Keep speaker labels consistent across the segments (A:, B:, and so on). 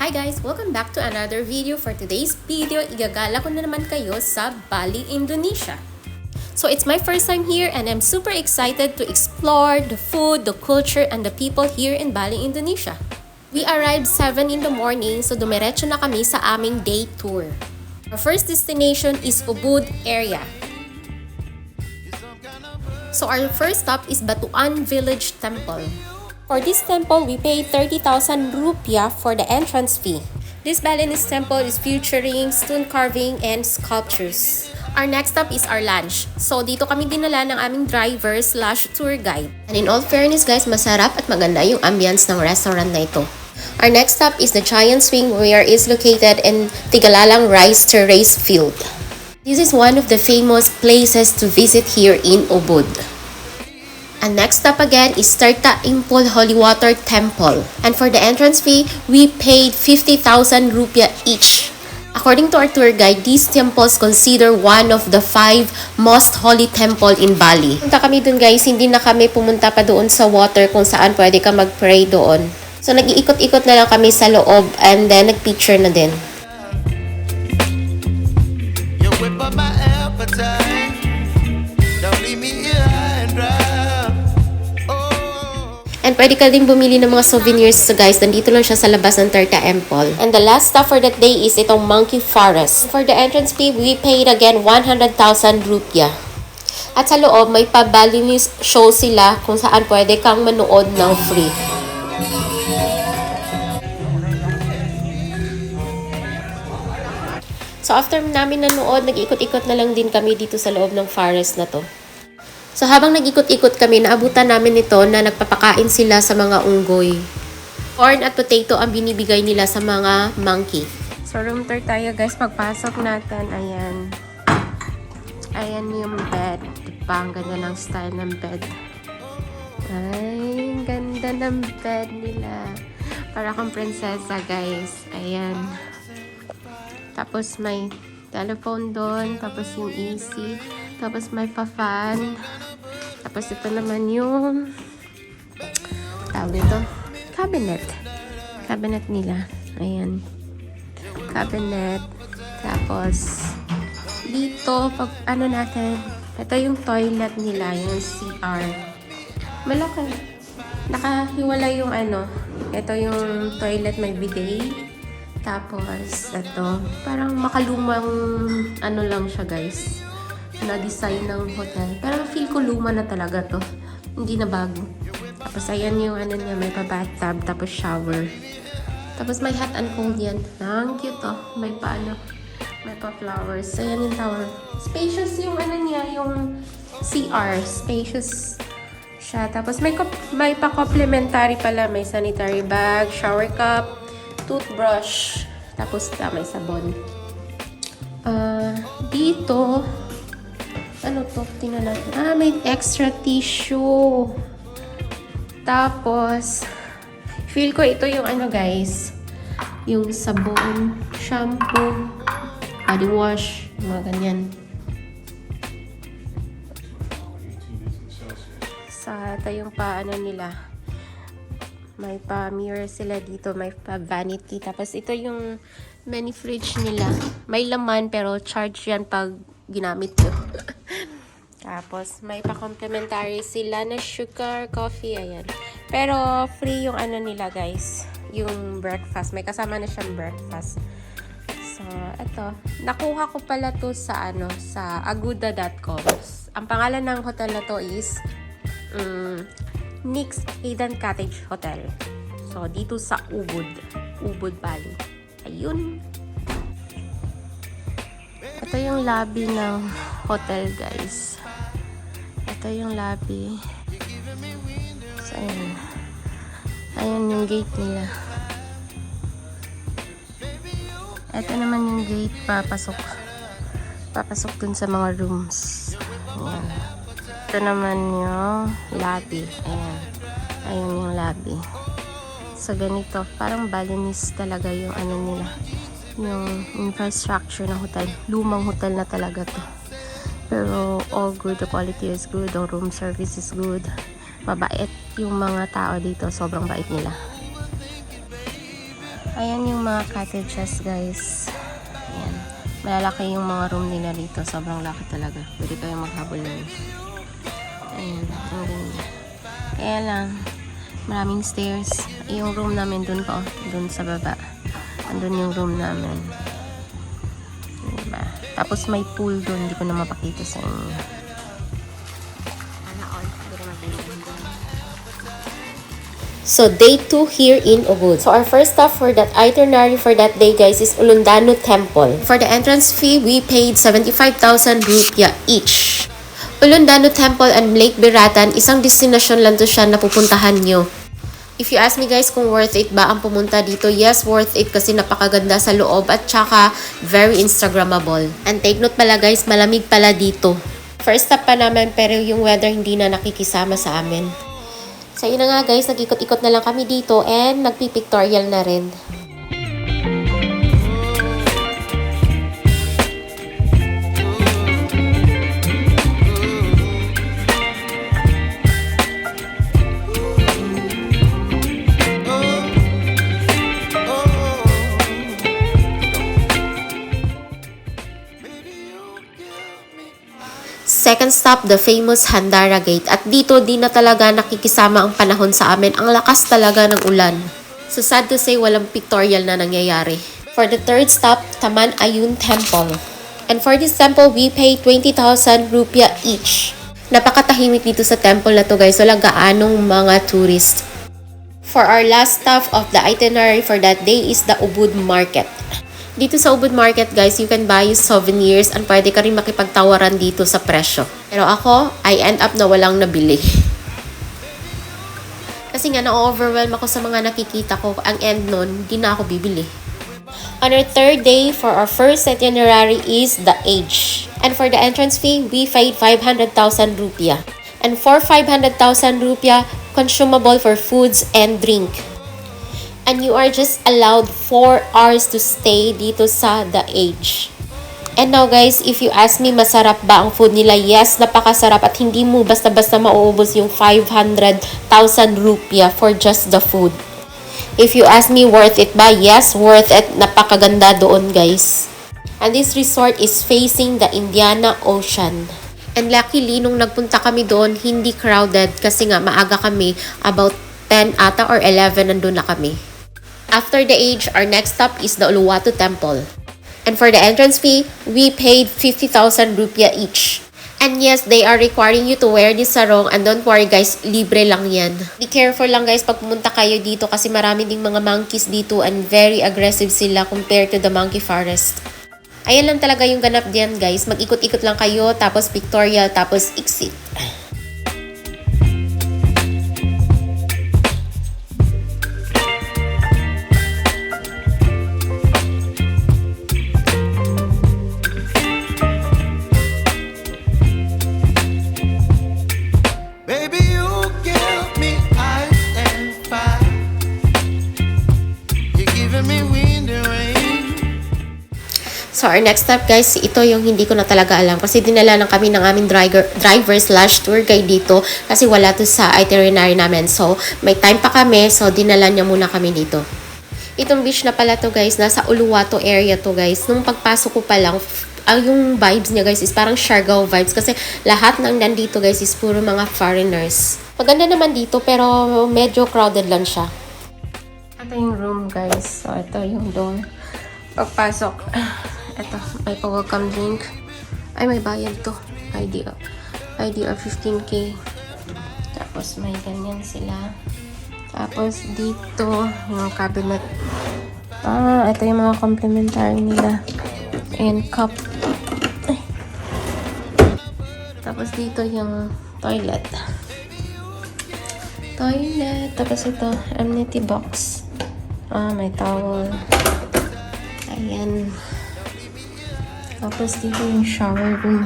A: Hi guys! Welcome back to another video. For today's video, igagala ko na naman kayo sa Bali, Indonesia. So it's my first time here and I'm super excited to explore the food, the culture, and the people here in Bali, Indonesia. We arrived 7 in the morning, so dumiretso na kami sa aming day tour. Our first destination is Ubud area. So our first stop is Batuan Village Temple. For this temple, we pay 30,000 rupiah for the entrance fee. This Balinese temple is featuring stone carving and sculptures. Our next stop is our lunch. So dito kami dinala ng aming driver / tour guide. And in all fairness guys, masarap at maganda yung ambience ng restaurant na ito. Our next stop is the Giant Swing, where is located in Tigalalang Rice Terrace Field. This is one of the famous places to visit here in Ubud. And next up again is Tirta Impol Holy Water Temple. And for the entrance fee, we paid 50,000 rupiah each. According to our tour guide, these temples consider one of the 5 most holy temple in Bali. Punta kami dun guys, hindi na kami pumunta pa doon sa water kung saan pwede ka mag-pray doon. So nag-iikot-ikot na lang kami sa loob and then nag-picture na din. You whip up my appetite. Don't leave me here high and dry. And pwede ka din bumili ng mga souvenirs. So guys, nandito lang siya sa labas ng Tirta Temple. And the last stop for that day is itong Monkey Forest. For the entrance fee, we paid again 100,000 rupiah. At sa loob, may pa-Balinese show sila kung saan pwede kang manood ng free. So after namin nanood, nag-ikot-ikot na lang din kami dito sa loob ng forest na to. So habang nag-ikot-ikot kami, naabutan namin ito na nagpapakain sila sa mga unggoy. Corn at potato ang binibigay nila sa mga monkey. So room tour tayo guys, pagpasok natin, ayan. Ayan yung bed. Diba? Ang ganda ng style ng bed. Ay, ganda ng bed nila. Para kang prinsesa guys. Ayan. Tapos may telephone doon. Tapos yung AC. Tapos may pa-fan. Tapos ito naman yung tawag ito, cabinet. Cabinet nila. Ayan. Cabinet. Tapos dito, pag ano natin, ito yung toilet nila, yung CR. Malaki. Nakahiwala yung ano. Ito yung toilet, may bidet. Tapos ito, parang makalumang ano lang siya guys, na design ng hotel. Pero feel ko luma na talaga to. Hindi na bago. Tapos ayan yung ano niya, may pa-bathtub, tapos shower. Tapos may hot and cold yan. Ang cute to. May pa ano, may pa-flowers. So ayan yung tower. Spacious yung ano niya, yung CR. Spacious siya. Tapos may pa-complimentary pala. May sanitary bag, shower cup, toothbrush. Tapos may sabon. Dito, ano to? Tingnan natin. May extra tissue. Tapos, feel ko ito yung ano guys, yung sabon, shampoo, body wash, mga ganyan. Ito yung pa ano nila. May pa mirror sila dito, may pa vanity. Tapos ito yung mini fridge nila. May laman pero charge yan pag ginamit nyo. Tapos, may pa-complimentary sila na sugar, coffee, ayan. Pero, free yung ano nila, guys. Yung breakfast. May kasama na siyang breakfast. So, ito. Nakuha ko pala to sa, sa agoda.com. Ang pangalan ng hotel na to is Nix Eden Cottage Hotel. So, dito sa Ubud. Ubud, Bali. Ayun. Ito yung lobby ng hotel, guys. Ito yung lobby. So, ayan. Ayan yung gate nila. Ito naman yung gate papasok. Papasok dun sa mga rooms. Ayan. Ito naman yung lobby. Ayan. Ayan yung lobby. So, ganito. Parang Balinese talaga yung ano nila. Yung infrastructure ng hotel. Lumang hotel na talaga to. Pero all good, the quality is good, the room service is good. Mabait yung mga tao dito, sobrang bait nila. Ayan yung mga cottages, guys. Ayan. Malalaki yung mga room nila dito. Sobrang laki talaga. Pwede kayong maghabol lang. Ayan. Ang ganda. Kaya lang, maraming stairs. Yung room namin dun pa. Dun sa baba. Andun yung room namin. Diba? Tapos may pool dun. Hindi ko na mapakita sa inyo.
B: So, day 2 here in Ubud. So, our first stop for that itinerary for that day, guys, is Ulundano Temple. For the entrance fee, we paid 75,000 rupiah each. Ulundano Temple and Lake Biratan, isang destination lang to siya na pupuntahan nyo. If you ask me guys kung worth it ba ang pumunta dito, yes, worth it kasi napakaganda sa loob at saka very Instagrammable. And take note pala guys, malamig pala dito. First stop pa naman pero yung weather hindi na nakikisama sa amin. So yun na nga guys, nag-ikot-ikot na lang kami dito and nagpipictorial na rin. Second stop, the famous Handara Gate. At dito, di na talaga nakikisama ang panahon sa amin. Ang lakas talaga ng ulan. So sad to say, walang pictorial na nangyayari. For the third stop, Taman Ayun Temple. And for this temple, we pay 20,000 rupiah each. Napakatahimik dito sa temple na to guys. Walang gaanong mga tourist. For our last stop of the itinerary for that day is the Ubud Market. Dito sa Ubud Market guys, you can buy souvenirs and pwede ka rin makipagtawaran dito sa presyo. Pero ako, I end up na walang nabili. Kasi nga na-overwhelm ako sa mga nakikita ko. Ang end nun, di na ako bibili. On our third day, for our first itinerary is the Age. And for the entrance fee, we paid 500,000 rupiah. And for 500,000 rupiah, consumable for foods and drink. And you are just allowed 4 hours to stay dito sa The Age. And now guys, if you ask me masarap ba ang food nila, yes, napakasarap at hindi mo basta-basta mauubos yung 500,000 rupiah for just the food. If you ask me worth it ba, yes, worth it. Napakaganda doon guys. And this resort is facing the Indian Ocean. And luckily, nung nagpunta kami doon, hindi crowded kasi nga maaga kami, about 10 ata or 11 nandun na kami. After the Age, our next stop is the Uluwatu Temple. And for the entrance fee, we paid 50,000 rupiah each. And yes, they are requiring you to wear this sarong and don't worry guys, libre lang yan. Be careful lang guys pag pumunta kayo dito kasi marami ding mga monkeys dito and very aggressive sila compared to the monkey forest. Ayan lang talaga yung ganap diyan guys, mag-ikot-ikot lang kayo tapos pictorial tapos exit. So, our next step guys, ito yung hindi ko na talaga alam kasi dinala lang kami ng aming driver/tour guide dito kasi wala to sa itinerary namin. So, may time pa kami, so dinala niya muna kami dito. Itong beach na pala to guys, nasa Uluwatu area to guys. Nung pagpasok ko pa lang, yung vibes niya guys is parang Siargao vibes kasi lahat ng nandito guys is puro mga foreigners. Maganda naman dito pero medyo crowded lang siya.
A: Ito yung room guys. So, ito yung door. Pagpasok, ito, may pa-welcome drink. Ay, may bayad to. ID of 15K. Tapos, may ganyan sila. Tapos, dito, yung cabinet. Ito yung mga complimentary nila. And cup. Ay. Tapos, dito yung toilet. Tapos, ito, amenity box. May towel. Ayan. Tapos dito yung shower room.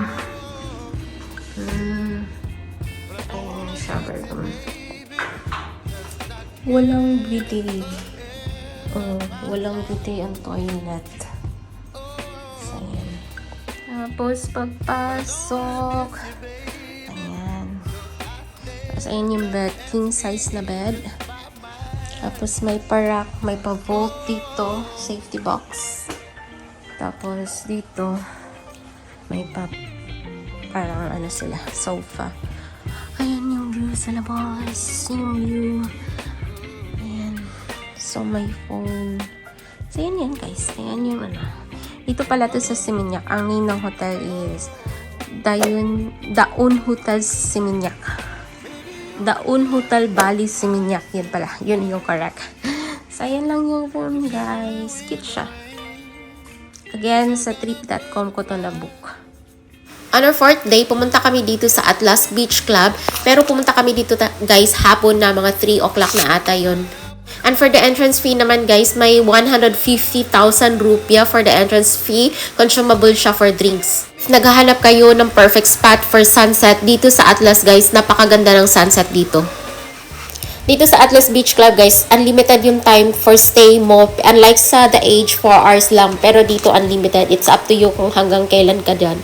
A: Ayan yung shower room. Walang bidet. Walang bidet ang toilet. So, ayan. Tapos pagpasok. Ayan. Tapos ayan yung bed. King size na bed. Tapos may parak, may pa-vault dito, safety box. Tapos dito, may parang ano sila, sofa. Ayan yung view sa labas. Yung view. Ayan. So, may phone. So, yan guys. Ayan yung ano. Dito pala to sa Seminyak. Ang name ng hotel is Daun Hotel Seminyak. Daun Hotel Bali Seminyak. Yun pala. Yun yung correct. So, ayan lang yung room guys. Cute siya. Again, sa trip.com ko to na-book.
B: On our 4th day, pumunta kami dito sa Atlas Beach Club. Pero pumunta kami dito guys hapon na mga 3 o'clock na ata yun. And for the entrance fee naman guys, may 150,000 rupiah for the entrance fee. Consumable siya for drinks. Naghahanap kayo ng perfect spot for sunset dito sa Atlas guys. Napakaganda ng sunset dito. Dito sa Atlas Beach Club guys, unlimited yung time for stay mo. Unlike sa The Age, 4 hours lang. Pero dito unlimited. It's up to you kung hanggang kailan ka dyan.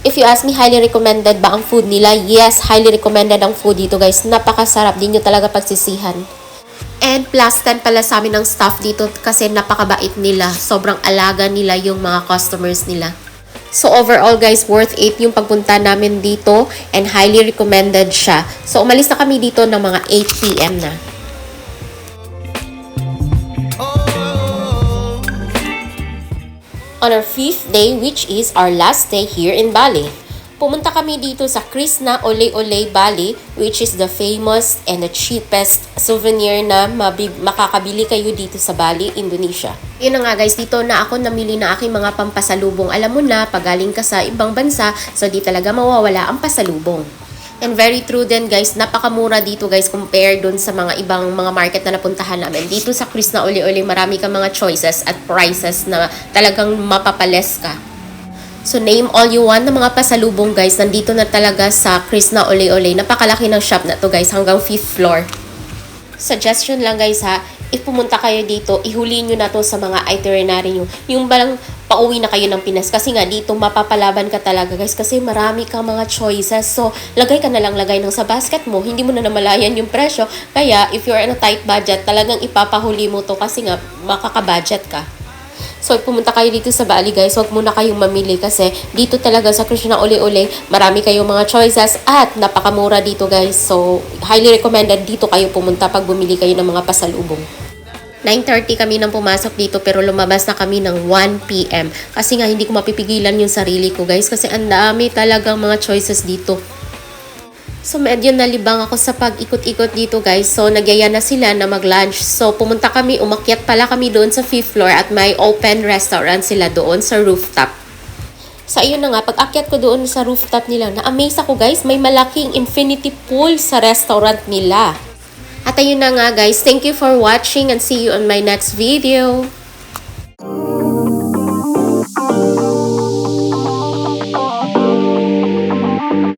B: If you ask me, highly recommended ba ang food nila? Yes, highly recommended ang food dito guys. Napakasarap din nyo talaga pagsisihan. And plus 10 pala sa amin ng staff dito kasi napakabait nila. Sobrang alaga nila yung mga customers nila. So overall guys, worth it yung pagpunta namin dito and highly recommended siya. So umalis na kami dito ng mga 8 PM na. On our 5th day, which is our last day here in Bali, pumunta kami dito sa Krishna Ole Ole Bali, which is the famous and the cheapest souvenir na makakabili kayo dito sa Bali, Indonesia. Yun na nga guys, dito na ako namili na aking mga pampasalubong. Alam mo na, pag galing ka sa ibang bansa, so di talaga mawawala ang pasalubong. And very true din guys, napakamura dito guys compared dun sa mga ibang mga market na napuntahan namin. Dito sa Krishna Ole Ole, marami kang mga choices at prices na talagang mapapales ka. So name all you want na mga pasalubong guys, nandito na talaga sa Krishna Ole Ole. Napakalaki ng shop na to guys, hanggang 5th floor. Suggestion lang guys ha, if pumunta kayo dito, ihuli nyo na to sa mga itinerary nyo. Yung balang pauwi na kayo ng Pinas. Kasi nga dito mapapalaban ka talaga guys. Kasi marami kang mga choices. So, lagay ka na lang lagay ng sa basket mo. Hindi mo na namalayan yung presyo. Kaya, if you're in a tight budget, talagang ipapahuli mo to kasi nga makaka-budget ka. So, pumunta kayo dito sa Bali guys, huwag muna kayong mamili kasi dito talaga sa Krishna Ole Ole, marami kayong mga choices at napakamura dito guys. So, highly recommended dito kayo pumunta pag bumili kayo ng mga pasalubong. 9:30 kami nang pumasok dito pero lumabas na kami ng 1 PM. Kasi nga hindi ko mapipigilan yung sarili ko guys kasi ang dami talagang mga choices dito. So, medyo nalibang ako sa pag-ikot-ikot dito guys. So, nagyaya na sila na mag-lunch. So, pumunta kami, umakyat pala kami doon sa 5th floor at may open restaurant sila doon sa rooftop. So, ayun na nga, pag-akyat ko doon sa rooftop nila, na-amaze ako guys, may malaking infinity pool sa restaurant nila. At ayun na nga guys, thank you for watching and see you on my next video.